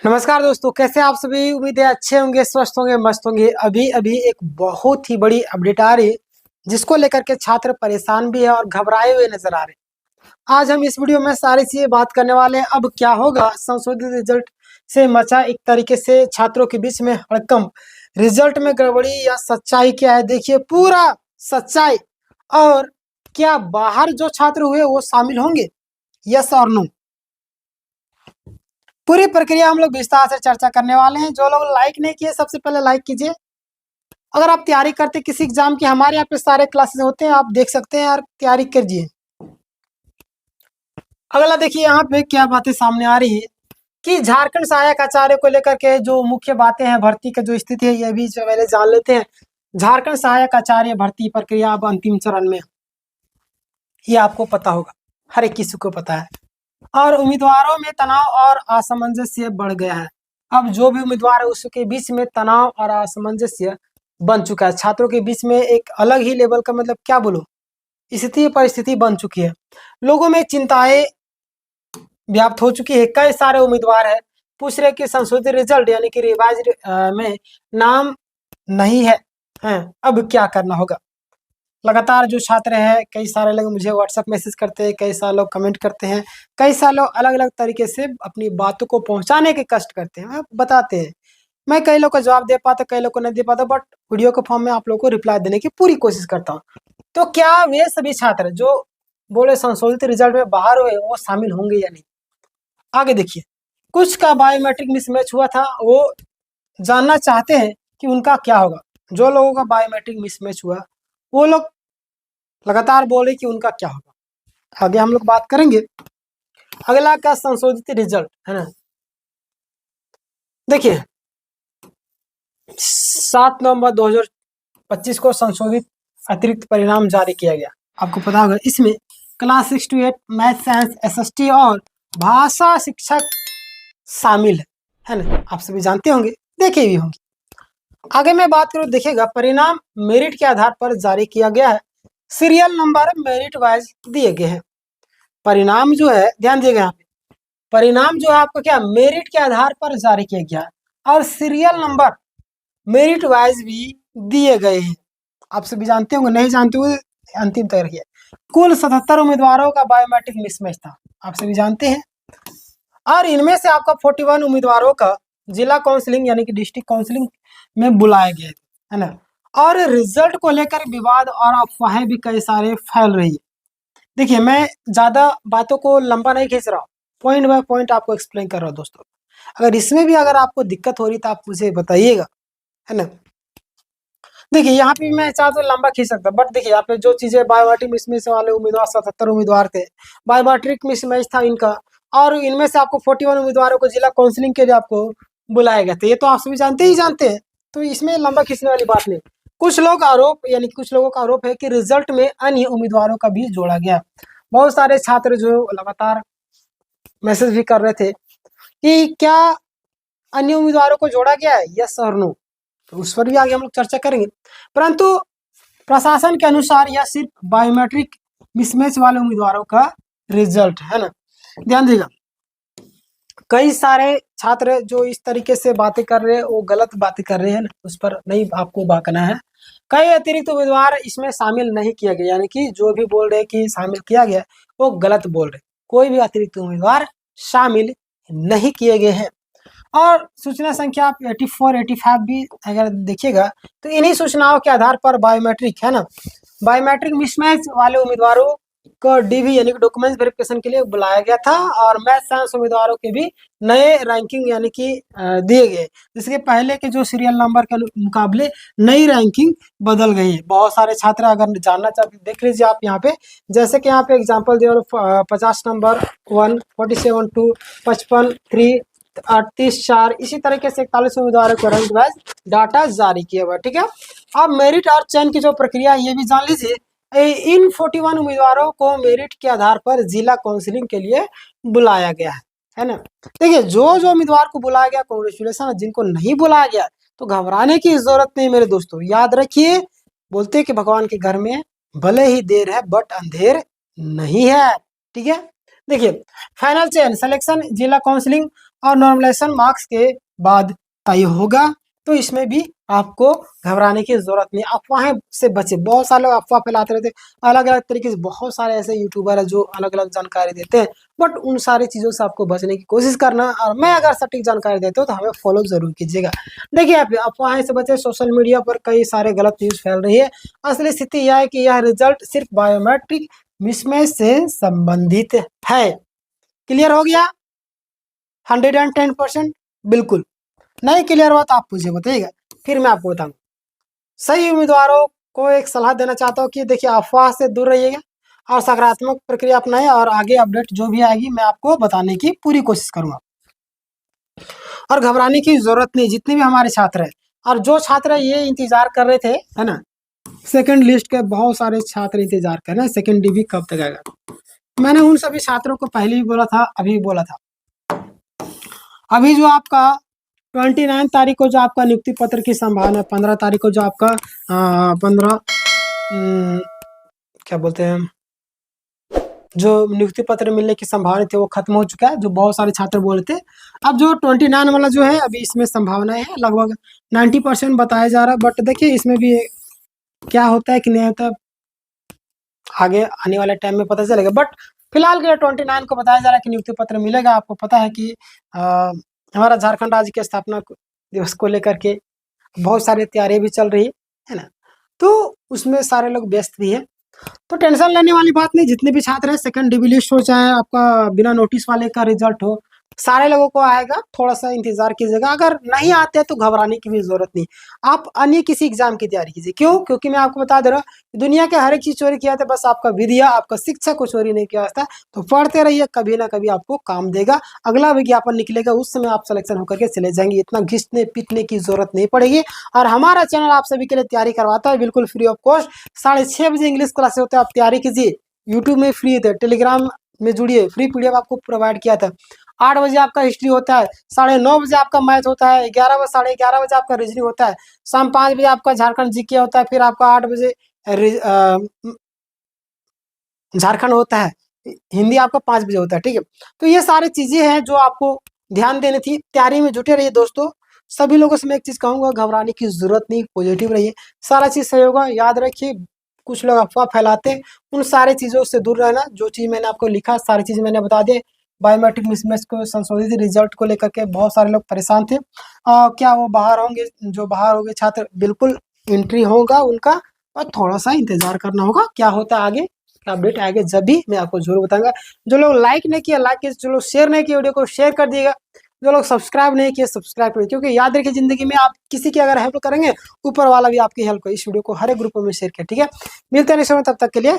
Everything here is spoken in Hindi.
नमस्कार दोस्तों, कैसे आप सभी। उम्मीद है अच्छे होंगे, स्वस्थ होंगे, मस्त होंगे। अभी अभी एक बहुत ही बड़ी अपडेट आ रही है जिसको लेकर के छात्र परेशान भी है और घबराए हुए नजर आ रहे हैं। आज हम इस वीडियो में सारी चीजें बात करने वाले हैं। अब क्या होगा, संशोधित रिजल्ट से मचा एक तरीके से छात्रों के बीच में हड़कंप। रिजल्ट में गड़बड़ी या सच्चाई क्या है, देखिए पूरा सच्चाई। और क्या बाहर जो छात्र हुए वो शामिल होंगे, यस और नो। पूरी प्रक्रिया हम लोग विस्तार से चर्चा करने वाले हैं। जो लोग लाइक नहीं किए सबसे पहले लाइक कीजिए। अगर आप तैयारी करते किसी एग्जाम की, हमारे यहाँ पे सारे क्लासेस होते हैं, आप देख सकते हैं यार, तैयारी कीजिए। अगला देखिए यहाँ पे क्या बातें सामने आ रही है कि झारखंड सहायक आचार्य को लेकर के जो मुख्य बातें हैं, भर्ती की जो स्थिति है, ये भी जो पहले जान लेते हैं। झारखंड सहायक आचार्य भर्ती प्रक्रिया अब अंतिम चरण में, ये आपको पता होगा, हर एक किसी को पता है। और उम्मीदवारों में तनाव और असमंजस्य बढ़ गया है। अब जो भी उम्मीदवार है उसके बीच में तनाव और असमंजस्य बन चुका है। छात्रों के बीच में एक अलग ही लेवल का, मतलब क्या बोलो, स्थिति परिस्थिति बन चुकी है। लोगों में चिंताएं व्याप्त हो चुकी है। कई सारे उम्मीदवार है पूछ रहे कि संशोधित रिजल्ट यानी कि रिवाइज में नाम नहीं है, अब क्या करना होगा। लगातार जो छात्र हैं, कई सारे लोग मुझे व्हाट्सएप मैसेज करते हैं, कई सारे लोग कमेंट करते हैं, कई सारे लोग अलग अलग तरीके से अपनी बातों को पहुंचाने के कष्ट करते हैं, बताते हैं। मैं कई लोग को जवाब दे पाता, कई लोग को नहीं दे पाता, बट वीडियो के फॉर्म में आप लोग को रिप्लाई देने की पूरी कोशिश करता हूँ। तो क्या वे सभी छात्र जो बोले संशोधित रिजल्ट में बाहर हुए वो शामिल होंगे या नहीं। आगे देखिए, कुछ का बायोमेट्रिक मिसमैच हुआ था, वो जानना चाहते हैं कि उनका क्या होगा। जो लोगों का बायोमेट्रिक मिसमैच हुआ वो लोग लगातार बोले कि उनका क्या होगा। आगे हम लोग बात करेंगे। अगला का संशोधित रिजल्ट है ना। देखिए 7 नवंबर 2025 को संशोधित अतिरिक्त परिणाम जारी किया गया। आपको पता होगा इसमें class 6 to 8 math science SST और भाषा शिक्षक शामिल है ना। आप सभी जानते होंगे, देखे भी होंगे। आगे मैं बात करूँ, देखिएगा परिणाम मेरिट के आधार पर जारी किया गया है। सीरियल नंबर मेरिट वाइज दिए गए हैं। परिणाम जो है, ध्यान दिएगा यहाँ पे, परिणाम जो है आपको क्या मेरिट के आधार पर जारी किया गया और सीरियल नंबर मेरिट वाइज भी दिए गए हैं। आप सभी जानते होंगे, नहीं जानते हुए अंतिम तक रखिए। कुल 77 उम्मीदवारों का बायोमेट्रिक मिसमैच था, आप सभी जानते हैं। और इनमें से आपका 41 उम्मीदवारों का जिला काउंसलिंग यानी कि डिस्ट्रिक्ट काउंसलिंग में बुलाए गए है ना। और रिजल्ट को लेकर विवाद और अफवाहें भी कई सारे फैल रही है। देखिए मैं ज्यादा बातों को लंबा नहीं खींच रहा हूँ, पॉइंट बाय पॉइंट आपको एक्सप्लेन कर रहा हूँ दोस्तों। अगर इसमें भी अगर आपको दिक्कत हो रही तो आप मुझे बताइएगा, है ना। देखिए यहाँ पे मैं चाहता तो लंबा खींच सकता, बट देखिए यहाँ पे जो चीजें बायोमेट्रिक मिसमैच वाले उम्मीदवार 77 उम्मीदवार थे, बायोमेट्रिक मिसमैच था इनका। और इनमें से आपको 41 उम्मीदवारों को जिला काउंसलिंग के लिए आपको बुलाया गया था, ये तो आप सभी जानते ही जानते हैं। तो इसमें लंबा खींचने वाली बात नहीं। कुछ लोग आरोप यानी कुछ लोगों का आरोप है कि रिजल्ट में अन्य उम्मीदवारों का भी जोड़ा गया। बहुत सारे छात्र जो लगातार मैसेज भी कर रहे थे कि क्या अन्य उम्मीदवारों को जोड़ा गया है, यस और नो। तो उस पर भी आगे हम लोग चर्चा करेंगे। परंतु प्रशासन के अनुसार यह सिर्फ बायोमेट्रिक मिसमैच वाले उम्मीदवारों का रिजल्ट है ना। ध्यान दीजिएगा, कई सारे छात्र जो इस तरीके से बातें कर रहे हैं वो गलत बातें कर रहे हैं ना, उस पर नहीं आपको बाकना है। कई अतिरिक्त उम्मीदवार इसमें शामिल नहीं किया गया, यानी कि जो भी बोल रहे कि शामिल किया गया वो गलत बोल रहे। कोई भी अतिरिक्त उम्मीदवार शामिल नहीं किए गए हैं। और सूचना संख्या 84 85 भी अगर देखिएगा तो इन्हीं सूचनाओं के आधार पर बायोमेट्रिक है ना, बायोमेट्रिक मिसमैच वाले उम्मीदवारों को डीवी यानी कि डॉक्यूमेंट्स वेरिफिकेशन के लिए बुलाया गया था। और मैथ साइंस उम्मीदवारों के भी नए रैंकिंग यानी कि दिए गए, जिसके पहले के जो सीरियल नंबर के मुकाबले नई रैंकिंग बदल गई है। बहुत सारे छात्र अगर जानना चाहते देख लीजिए आप यहाँ पे, जैसे कि यहाँ पे एग्जाम्पल दिया 50 नंबर 1, 47 2, 55 3, 38 4, इसी तरीके से 41 उम्मीदवारों को रैंक वाइज डाटा जारी किया हुआ, ठीक है। अब मेरिट और चयन की जो प्रक्रिया है ये भी जान लीजिए। इन 41 उम्मीदवारों को मेरिट के आधार पर जिला काउंसलिंग के लिए बुलाया गया है ना। देखिए जो जो उम्मीदवार को बुलाया गया कांग्रेचुलेसन, जिनको नहीं बुलाया गया तो घबराने की जरूरत नहीं मेरे दोस्तों। याद रखिए, बोलते कि भगवान के घर में भले ही देर है बट अंधेर नहीं है, ठीक है। देखिए फाइनल चयन सिलेक्शन जिला काउंसलिंग और नॉर्मलाइजेशन मार्क्स के बाद तय होगा। तो इसमें भी आपको घबराने की जरूरत नहीं, अफवाहें से बचे। बहुत सारे लोग अफवाह फैलाते रहते हैं अलग अलग तरीके से, बहुत सारे ऐसे यूट्यूबर है जो अलग अलग जानकारी देते हैं, बट उन सारी चीज़ों से आपको बचने की कोशिश करना। और मैं अगर सटीक जानकारी देता हूँ तो हमें फॉलो जरूर कीजिएगा। देखिए आप अफवाहें से बचे, सोशल मीडिया पर कई सारे गलत न्यूज़ फैल रही है। असली स्थिति यह है कि यह रिजल्ट सिर्फ बायोमेट्रिक मिसमैच से संबंधित है। क्लियर हो गया? 110%। बिल्कुल नहीं क्लियर हुआ तो आप मुझे बताइएगा, फिर मैं आपको बताऊंगा। सही उम्मीदवारों को एक सलाह देना चाहता हूँ कि देखिए अफवाह से दूर रहिएगा और सकारात्मक प्रक्रिया अपनाएं, और आगे अपडेट जो भी आएगी मैं आपको बताने की पूरी कोशिश करूंगा। और घबराने की जरूरत नहीं, जितने भी हमारे छात्र हैं और जो छात्र ये इंतजार कर रहे थे, है ना, सेकंड लिस्ट के बहुत सारे छात्र इंतजार कर रहे हैं सेकंड डिवी कब तक आएगा। मैंने उन सभी छात्रों को पहले भी बोला था, अभी भी बोला था। अभी जो आपका 29 तारीख को जो आपका नियुक्ति पत्र की संभावना है, 15 तारीख को जो आपका 15 क्या बोलते हैं, जो नियुक्ति पत्र मिलने की संभावना थी वो खत्म हो चुका है, जो बहुत सारे छात्र बोल रहे थे। अब जो 29 वाला जो है अभी इसमें संभावनाएं है लगभग 90% बताया जा रहा है, बट देखिए इसमें भी क्या होता है कि नहीं होता आगे आने वाले टाइम में पता चलेगा। बट फिलहाल के लिए 29 को बताया जा रहा है कि नियुक्ति पत्र मिलेगा। आपको पता है कि हमारा झारखंड राज्य के स्थापना दिवस को लेकर के बहुत सारी तैयारियां भी चल रही है ना, तो उसमें सारे लोग व्यस्त भी है। तो टेंशन लेने वाली बात नहीं, जितने भी छात्र हैं सेकंड डिवी लिस्ट हो चाहे आपका बिना नोटिस वाले का रिजल्ट हो, सारे लोगों को आएगा। थोड़ा सा इंतजार कीजिएगा, अगर नहीं आते तो घबराने की भी जरूरत नहीं। आप अन्य किसी एग्जाम की तैयारी कीजिए। क्यों? क्योंकि मैं आपको बता दे रहा हूँ दुनिया के हर एक चीज चोरी किया था, बस आपका विद्या आपका शिक्षा को चोरी नहीं किया था। तो पढ़ते रहिए, कभी ना कभी आपको काम देगा। अगला विज्ञापन निकलेगा उस समय आप सिलेक्शन होकर के चले जाएंगे, इतना घिसने पीटने की जरूरत नहीं पड़ेगी। और हमारा चैनल आप सभी के लिए तैयारी करवाता है बिल्कुल फ्री ऑफ कॉस्ट। 6:30 बजे इंग्लिश क्लास होता है, आप तैयारी कीजिए। यूट्यूब में फ्री थे, टेलीग्राम में जुड़िए, फ्री पीडीएफ आपको प्रोवाइड किया था। 8 बजे आपका हिस्ट्री होता है, 9:30 बजे आपका मैथ होता है, 11 बजे आपका रीजनिंग होता है, शाम 5 बजे आपका झारखंड जीके होता है, फिर आपका 8 बजे झारखंड होता है, हिंदी आपका 5 बजे होता है। ठीक है, तो ये सारी चीजें हैं जो आपको ध्यान देनी थी। तैयारी में जुटे रहिए दोस्तों। सभी लोगों से मैं एक चीज कहूंगा, घबराने की जरूरत नहीं, पॉजिटिव रहिए, सारा चीज सही होगा। याद रखिए कुछ लोग अफवाह फैलाते हैं, उन सारी चीजों से दूर रहना। जो चीज मैंने आपको लिखा सारी चीज मैंने बता दी। बायोमेट्रिक मिसमैच को संशोधित रिजल्ट को लेकर के बहुत सारे लोग परेशान थे। क्या वो बाहर होंगे? जो बाहर होंगे छात्र बिल्कुल एंट्री होगा उनका, और थोड़ा सा इंतजार करना होगा। क्या होता है आगे अपडेट आएगा जब भी मैं आपको जरूर बताऊंगा। जो लोग लाइक नहीं किया लाइक किया, जो लोग शेयर नहीं किए वीडियो को शेयर कर दिएगा, जो लोग सब्सक्राइब नहीं किए सब्सक्राइब करिए। क्योंकि याद रखिए जिंदगी में आप किसी की अगर हेल्प करेंगे, ऊपर वाला भी आपकी हेल्प को इस वीडियो को हर एक ग्रुप में शेयर किया। ठीक है, मिलते हैं नेक्स्ट समय, तब तक के लिए